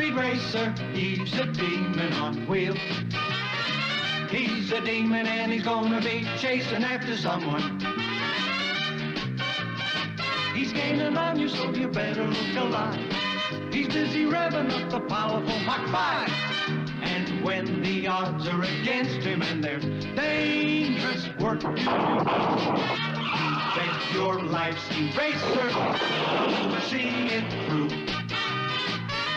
Speed Racer, he's a demon on wheels. He's a demon and he's gonna be chasing after someone. He's gaining on you, so you better look alive. He's busy revving up the powerful Mach 5. And when the odds are against him and there's dangerous work to do, bet your life, Speed Racer, you'll see it through.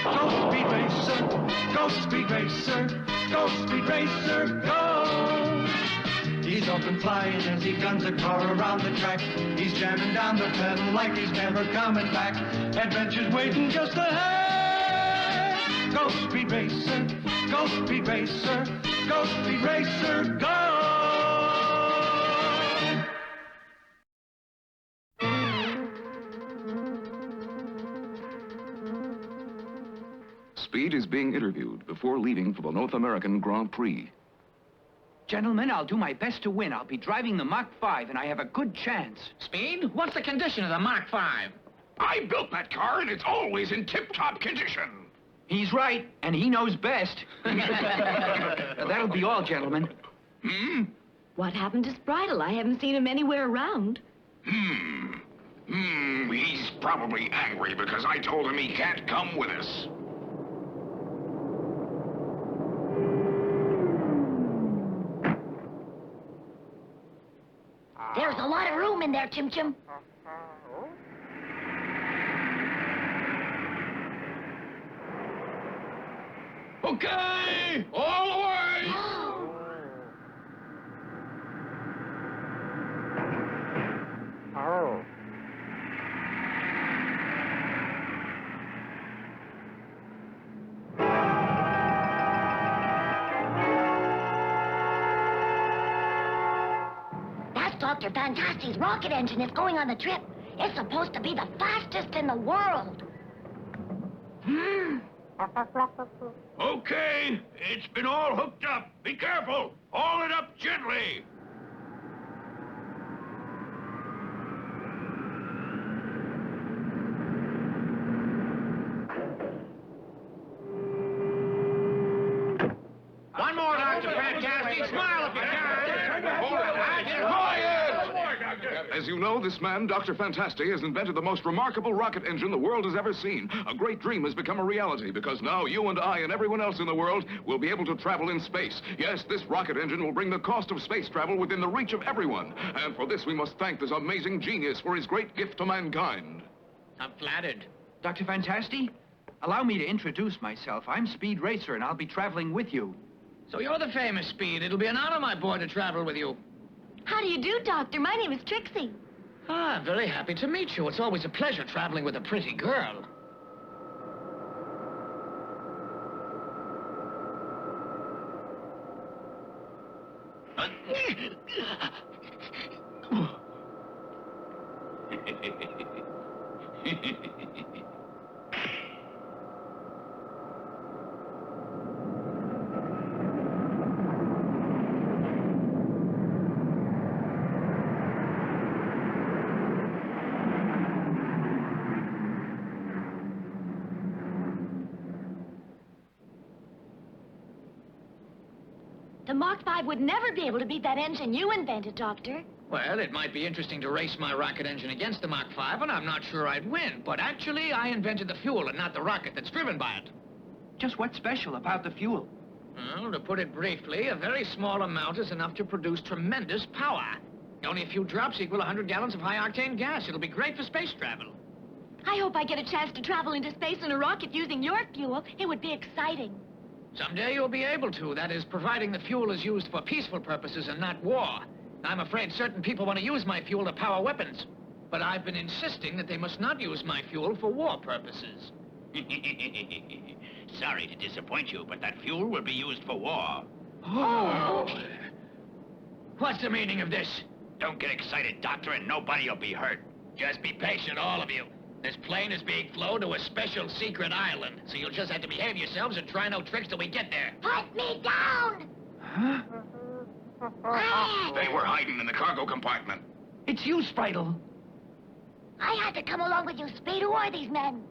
Go Speed Racer, go Speed Racer, go Speed Racer, go! He's up and flying as he guns a car around the track. He's jamming down the pedal like he's never coming back. Adventure's waiting just ahead. Go Speed Racer, go Speed Racer, go Speed Racer, go! Speed is being interviewed before leaving for the North American Grand Prix. Gentlemen, I'll do my best to win. I'll be driving the Mach 5, and I have a good chance. Speed, what's the condition of the Mach 5? I built that car, and it's always in tip-top condition. He's right, and he knows best. That'll be all, gentlemen. What happened to Spritle? I haven't seen him anywhere around. He's probably angry because I told him he can't come with us. There's a lot of room in there, Chim Chim. Okay, all the way! That's Dr. Fantasti's rocket engine that's going on the trip. It's supposed to be the fastest in the world. Okay, it's been all hooked up. Be careful. Haul it up gently. One more, Dr. Fantastic. Smile if you can. As you know, this man, Dr. Fantastic, has invented the most remarkable rocket engine the world has ever seen. A great dream has become a reality because now you and I and everyone else in the world will be able to travel in space. Yes, this rocket engine will bring the cost of space travel within the reach of everyone. And for this, we must thank this amazing genius for his great gift to mankind. I'm flattered. Dr. Fantastic, allow me to introduce myself. I'm Speed Racer, and I'll be traveling with you. So you're the famous Speed. It'll be an honor, my boy, to travel with you. How do you do, Doctor? My name is Trixie. Ah, I'm very happy to meet you. It's always a pleasure traveling with a pretty girl. The Mach 5 would never be able to beat that engine you invented, Doctor. Well, it might be interesting to race my rocket engine against the Mach 5, and I'm not sure I'd win. But actually, I invented the fuel and not the rocket that's driven by it. Just what's special about the fuel? Well, to put it briefly, a very small amount is enough to produce tremendous power. Only a few drops equal 100 gallons of high-octane gas. It'll be great for space travel. I hope I get a chance to travel into space in a rocket using your fuel. It would be exciting. Someday you'll be able to. That is, providing the fuel is used for peaceful purposes and not war. I'm afraid certain people want to use my fuel to power weapons. But I've been insisting that they must not use my fuel for war purposes. Sorry to disappoint you, but that fuel will be used for war. Oh! What's the meaning of this? Don't get excited, Doctor, and nobody will be hurt. Just be patient, all of you. This plane is being flown to a special secret island, so you'll just have to behave yourselves and try no tricks till we get there. Put me down! Huh? They were hiding in the cargo compartment. It's you, Spritle. I had to come along with you, Speed. Who are these men?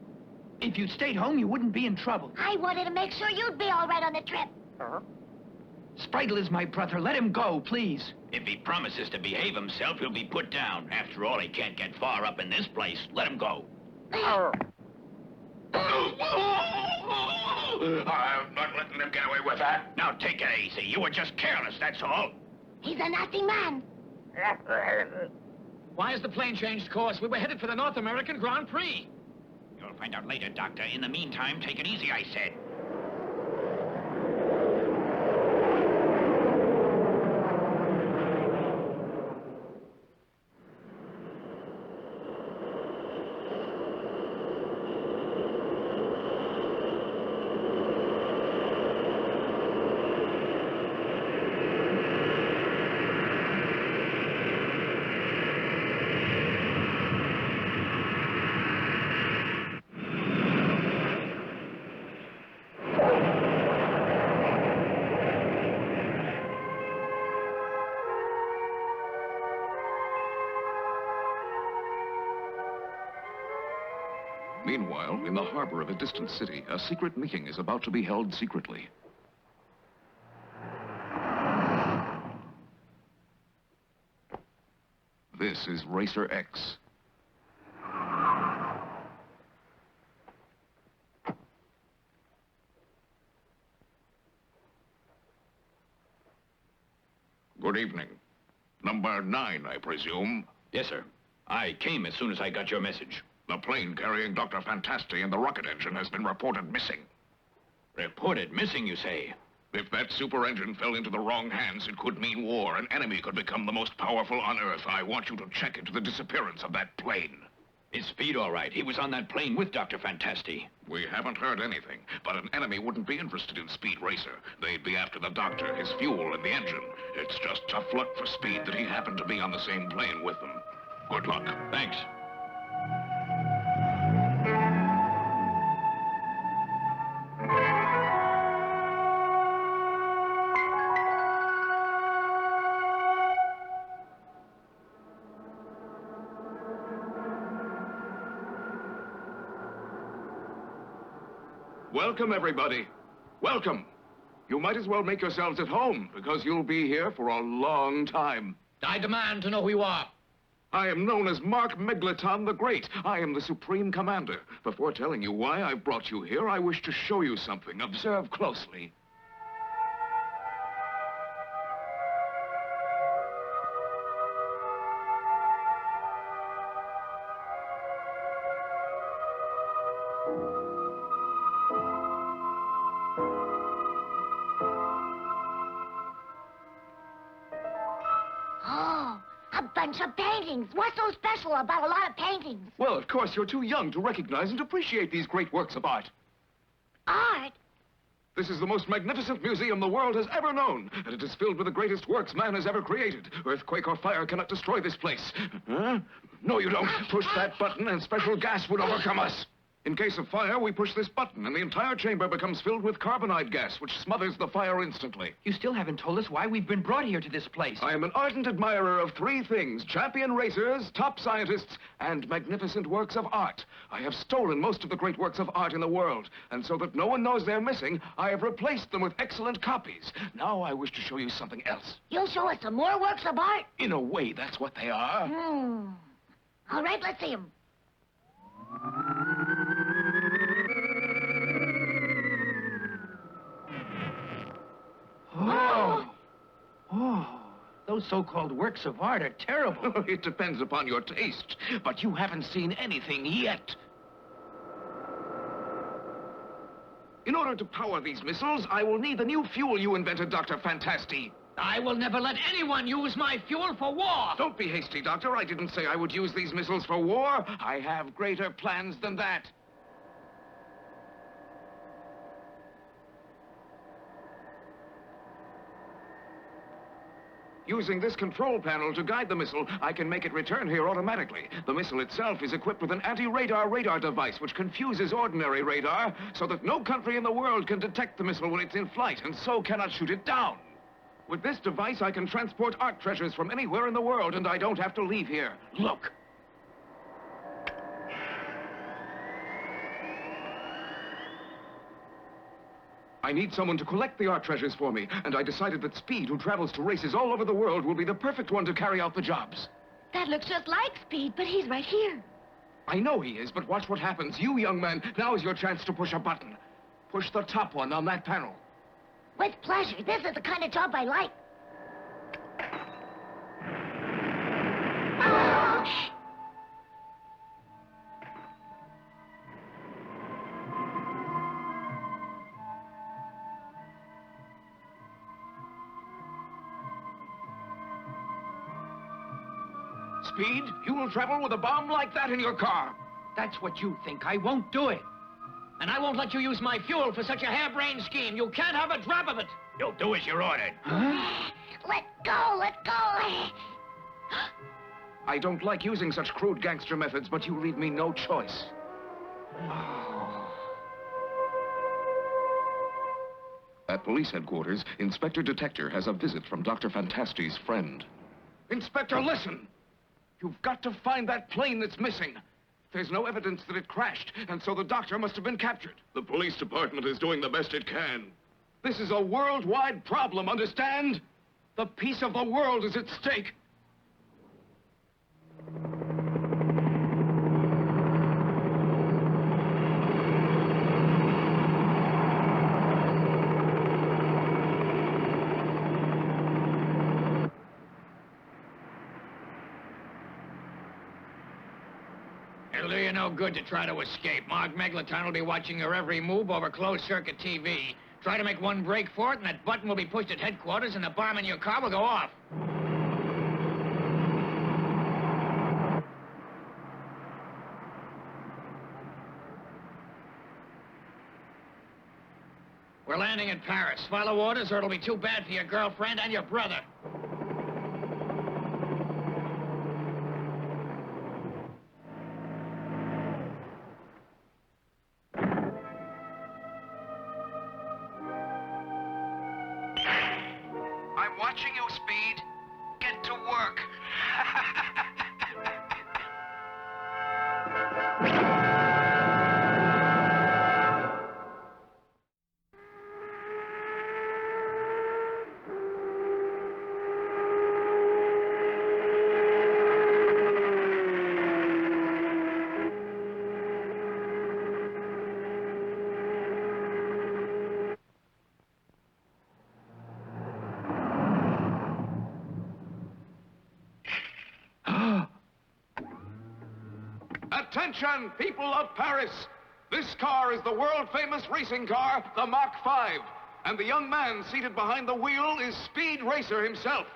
If you'd stayed home, you wouldn't be in trouble. I wanted to make sure you'd be all right on the trip. Spritle is my brother. Let him go, please. If he promises to behave himself, he'll be put down. After all, he can't get far up in this place. Let him go. I'm not letting them get away with that. Now, take it easy. You were just careless, that's all. He's a nasty man. Why has the plane changed course? We were headed for the North American Grand Prix. You'll find out later, Doctor. In the meantime, take it easy, I said. Meanwhile, in the harbor of a distant city, a secret meeting is about to be held secretly. This is Racer X. Good evening. Number 9, I presume. Yes, sir. I came as soon as I got your message. The plane carrying Dr. Fantasti and the rocket engine has been reported missing. Reported missing, you say? If that super engine fell into the wrong hands, it could mean war. An enemy could become the most powerful on Earth. I want you to check into the disappearance of that plane. Is Speed all right? He was on that plane with Dr. Fantasti. We haven't heard anything, but an enemy wouldn't be interested in Speed Racer. They'd be after the doctor, his fuel, and the engine. It's just tough luck for Speed that he happened to be on the same plane with them. Good luck. Thanks. Welcome, everybody. Welcome. You might as well make yourselves at home, because you'll be here for a long time. I demand to know who you are. I am known as Mark Megleton the Great. I am the Supreme Commander. Before telling you why I've brought you here, I wish to show you something. Observe closely. Bunch of paintings. What's so special about a lot of paintings? Well, of course, you're too young to recognize and appreciate these great works of art. Art? This is the most magnificent museum the world has ever known, and it is filled with the greatest works man has ever created. Earthquake or fire cannot destroy this place. Huh? No, you don't. Push that button and special gas would overcome us. In case of fire, we push this button, and the entire chamber becomes filled with carbonite gas, which smothers the fire instantly. You still haven't told us why we've been brought here to this place. I am an ardent admirer of 3 things: champion racers, top scientists, and magnificent works of art. I have stolen most of the great works of art in the world, and so that no one knows they're missing, I have replaced them with excellent copies. Now I wish to show you something else. You'll show us some more works of art? In a way, that's what they are. All right, let's see them. Oh. Oh. Those so-called works of art are terrible. It depends upon your taste, but you haven't seen anything yet. In order to power these missiles, I will need the new fuel you invented, Dr. Fantasti. I will never let anyone use my fuel for war. Don't be hasty, Doctor. I didn't say I would use these missiles for war. I have greater plans than that. Using this control panel to guide the missile, I can make it return here automatically. The missile itself is equipped with an anti-radar radar device which confuses ordinary radar so that no country in the world can detect the missile when it's in flight and so cannot shoot it down. With this device, I can transport art treasures from anywhere in the world, and I don't have to leave here. Look. I need someone to collect the art treasures for me, and I decided that Speed, who travels to races all over the world, will be the perfect one to carry out the jobs. That looks just like Speed, but he's right here. I know he is, but watch what happens. You, young man, now is your chance to push a button. Push the top one on that panel. With pleasure. This is the kind of job I like. Oh! Speed, you will travel with a bomb like that in your car. That's what you think. I won't do it. And I won't let you use my fuel for such a harebrained scheme. You can't have a drop of it. You'll do as you're ordered. Let go, let go. I don't like using such crude gangster methods, but you leave me no choice. At police headquarters, Inspector Detector has a visit from Dr. Fantasti's friend. Inspector, listen! You've got to find that plane that's missing. There's no evidence that it crashed, and so the doctor must have been captured. The police department is doing the best it can. This is a worldwide problem, understand? The peace of the world is at stake. It'll do you no good to try to escape. Mark Megleton will be watching your every move over closed-circuit TV. Try to make one break for it, and that button will be pushed at headquarters, and the bomb in your car will go off. We're landing in Paris. Follow orders, or it'll be too bad for your girlfriend and your brother. I'm watching you, Speed. Get to work. Attention, people of Paris! This car is the world-famous racing car, the Mach 5. And the young man seated behind the wheel is Speed Racer himself.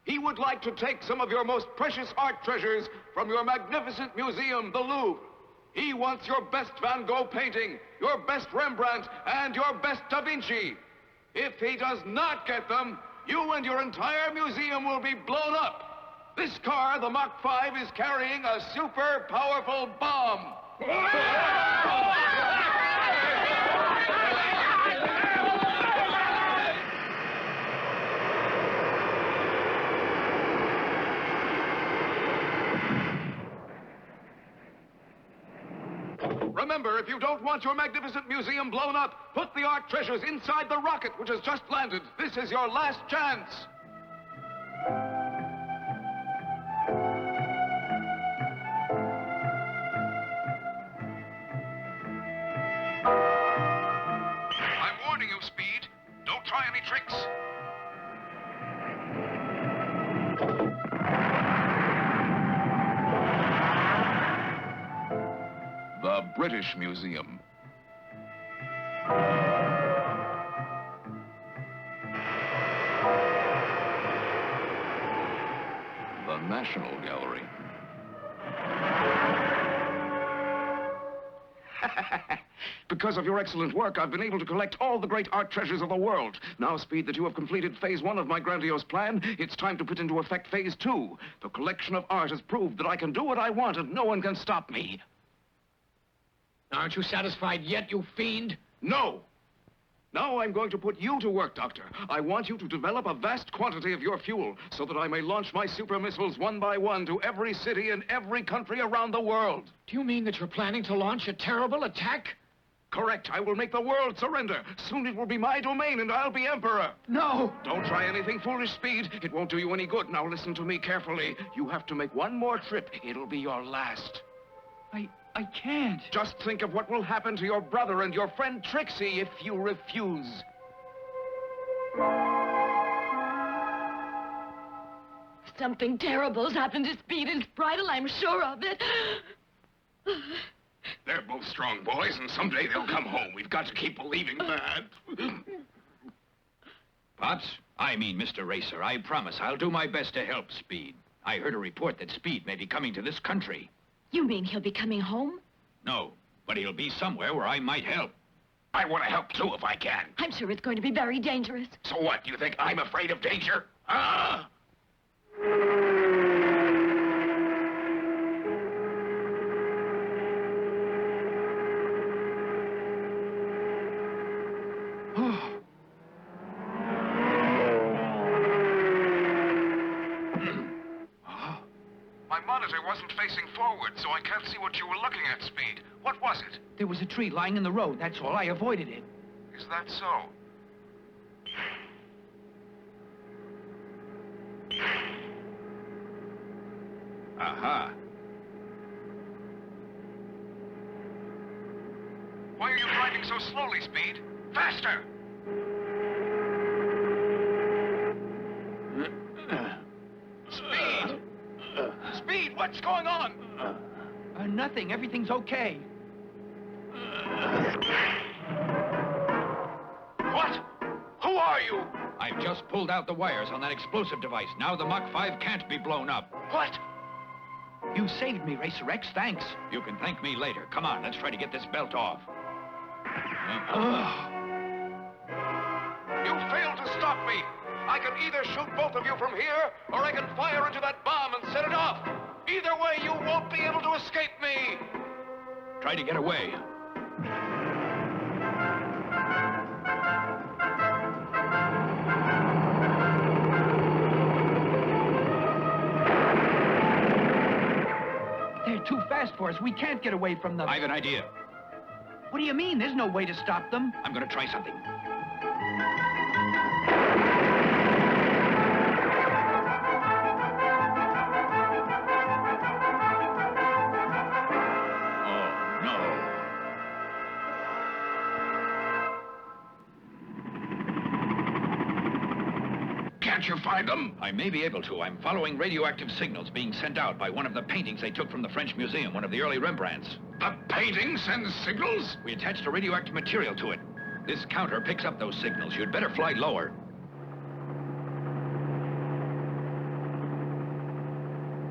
He would like to take some of your most precious art treasures from your magnificent museum, the Louvre. He wants your best Van Gogh painting, your best Rembrandt, and your best Da Vinci. If he does not get them, you and your entire museum will be blown up. This car, the Mach 5, is carrying a super powerful bomb. Remember, if you don't want your magnificent museum blown up, put the art treasures inside the rocket which has just landed. This is your last chance. I'm warning you, Speed. Don't try any tricks. The British Museum. The National Gallery. Because of your excellent work, I've been able to collect all the great art treasures of the world. Now, Speed, that you have completed phase 1 of my grandiose plan, it's time to put into effect phase 2. The collection of art has proved that I can do what I want and no one can stop me. Aren't you satisfied yet, you fiend? No! Now I'm going to put you to work, Doctor. I want you to develop a vast quantity of your fuel so that I may launch my super missiles one by one to every city in every country around the world. Do you mean that you're planning to launch a terrible attack? Correct. I will make the world surrender. Soon it will be my domain and I'll be emperor. No! Don't try anything foolish, Speed. It won't do you any good. Now listen to me carefully. You have to make one more trip. It'll be your last. I can't. Just think of what will happen to your brother and your friend Trixie if you refuse. Something terrible's happened to Speed and Bridle, I'm sure of it. They're both strong boys, and someday they'll come home. We've got to keep believing that. Pops, I mean Mr. Racer, I promise I'll do my best to help Speed. I heard a report that Speed may be coming to this country. You mean he'll be coming home? No, but he'll be somewhere where I might help. I want to help, too, if I can. I'm sure it's going to be very dangerous. So what? You think I'm afraid of danger? Ah! My monitor wasn't facing forward, so I can't see what you were looking at, Speed. What was it? There was a tree lying in the road, that's all. I avoided it. Is that so? Aha. Why are you driving so slowly, Speed? Faster! Speed! Speed, what's going on? Nothing. Everything's okay. What? Who are you? I've just pulled out the wires on that explosive device. Now the Mach 5 can't be blown up. What? You saved me, Racer X. Thanks. You can thank me later. Come on, let's try to get this belt off. You failed to stop me. I can either shoot both of you from here, or I can fire into that bomb and set it off. Either way, you won't be able to escape me. Try to get away. They're too fast for us. We can't get away from them. I have an idea. What do you mean? There's no way to stop them. I'm gonna try something. Can't you find them? I may be able to. I'm following radioactive signals being sent out by one of the paintings they took from the French Museum, one of the early Rembrandts. The painting sends signals? We attached a radioactive material to it. This counter picks up those signals. You'd better fly lower.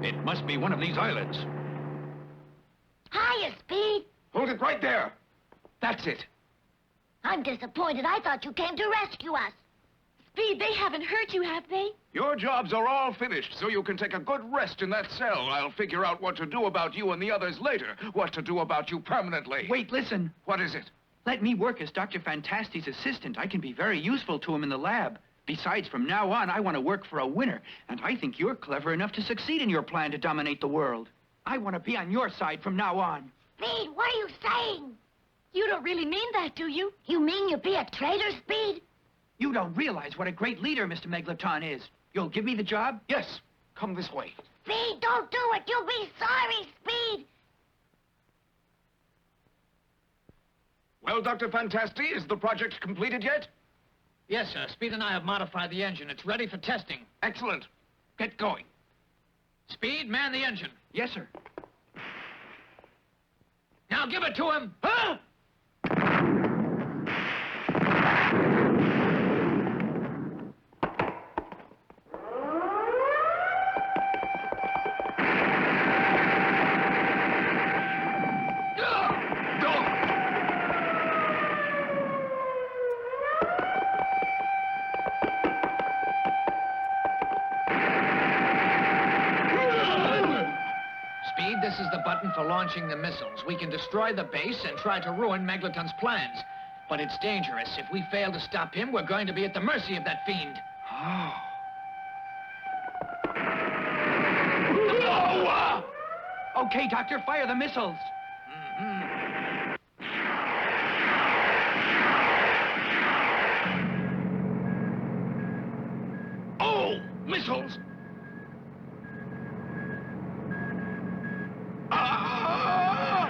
It must be one of these islands. Hiya, Speed. Hold it right there. That's it. I'm disappointed. I thought you came to rescue us. Speed, they haven't hurt you, have they? Your jobs are all finished, so you can take a good rest in that cell. I'll figure out what to do about you and the others later. What to do about you permanently. Wait, listen. What is it? Let me work as Dr. Fantasti's assistant. I can be very useful to him in the lab. Besides, from now on, I want to work for a winner. And I think you're clever enough to succeed in your plan to dominate the world. I want to be on your side from now on. Speed, what are you saying? You don't really mean that, do you? You mean you'll be a traitor, Speed? You don't realize what a great leader Mr. Megleton is. You'll give me the job? Yes. Come this way. Speed, don't do it. You'll be sorry, Speed. Well, Dr. Fantasti, is the project completed yet? Yes, sir. Speed and I have modified the engine. It's ready for testing. Excellent. Get going. Speed, man the engine. Yes, sir. Now give it to him. Huh? Speed, this is the button for launching the missiles. We can destroy the base and try to ruin Megleton's plans. But it's dangerous. If we fail to stop him, we're going to be at the mercy of that fiend. Oh. No! Okay, Doctor, fire the missiles. assholes! Ah!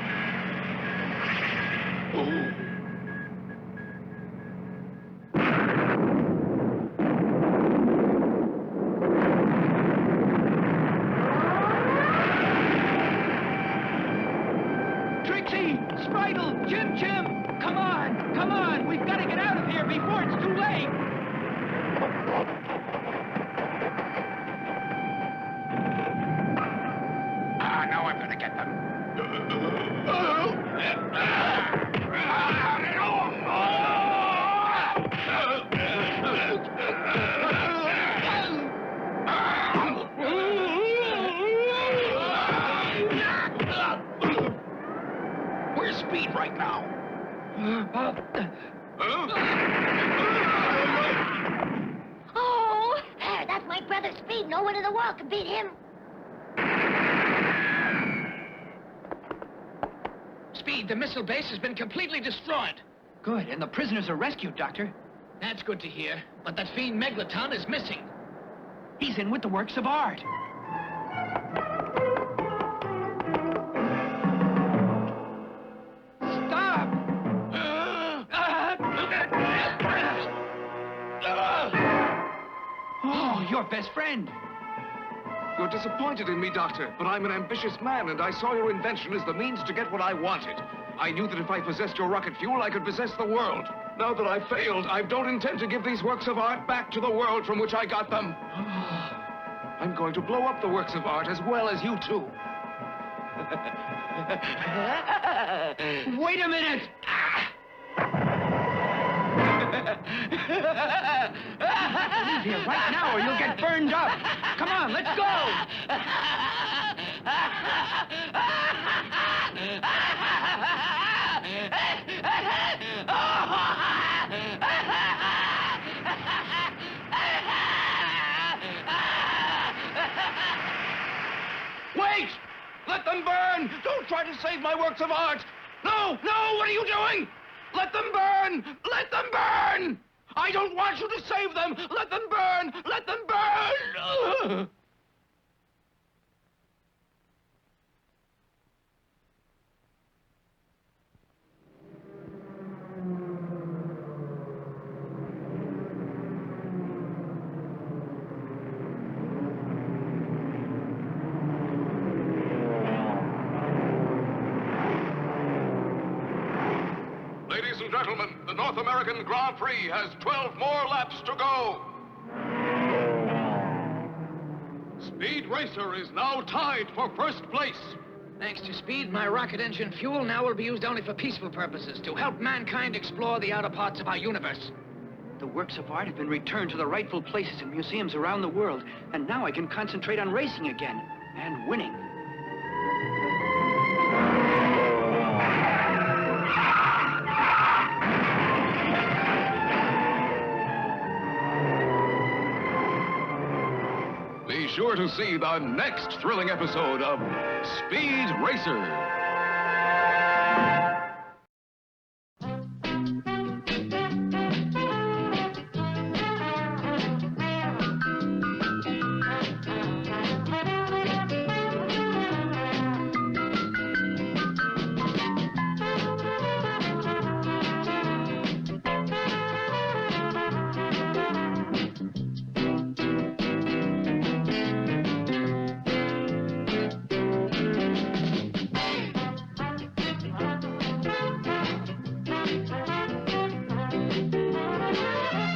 Oh. Trixie! Spritle! Jim! Come on! Come on! We've got to get out of here before it's too late! Ah, now I'm gonna get them. Where's Speed right now? Oh, there, that's my brother Speed. No one in the world can beat him. Speed, the missile base has been completely destroyed. Good, and the prisoners are rescued, Doctor. That's good to hear. But that fiend Meglaton is missing. He's in with the works of art. Stop! Oh, your best friend. You're disappointed in me, Doctor, but I'm an ambitious man, and I saw your invention as the means to get what I wanted. I knew that if I possessed your rocket fuel, I could possess the world. Now that I've failed, I don't intend to give these works of art back to the world from which I got them. I'm going to blow up the works of art as well as you two. Wait a minute! Leave here right now or you'll get burned up. Come on, let's go! Wait! Let them burn! Don't try to save my works of art! No! No! What are you doing? Let them burn! Let them burn! I don't want you to save them! Let them burn! Let them burn! Ladies and gentlemen, the North American Grand Prix has 12 more laps to go. Speed Racer is now tied for first place. Thanks to Speed, my rocket engine fuel now will be used only for peaceful purposes, to help mankind explore the outer parts of our universe. The works of art have been returned to the rightful places in museums around the world, and now I can concentrate on racing again, and winning. Be sure to see the next thrilling episode of Speed Racer.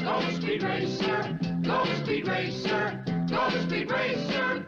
Go Speed Racer, go Speed Racer, go Speed Racer,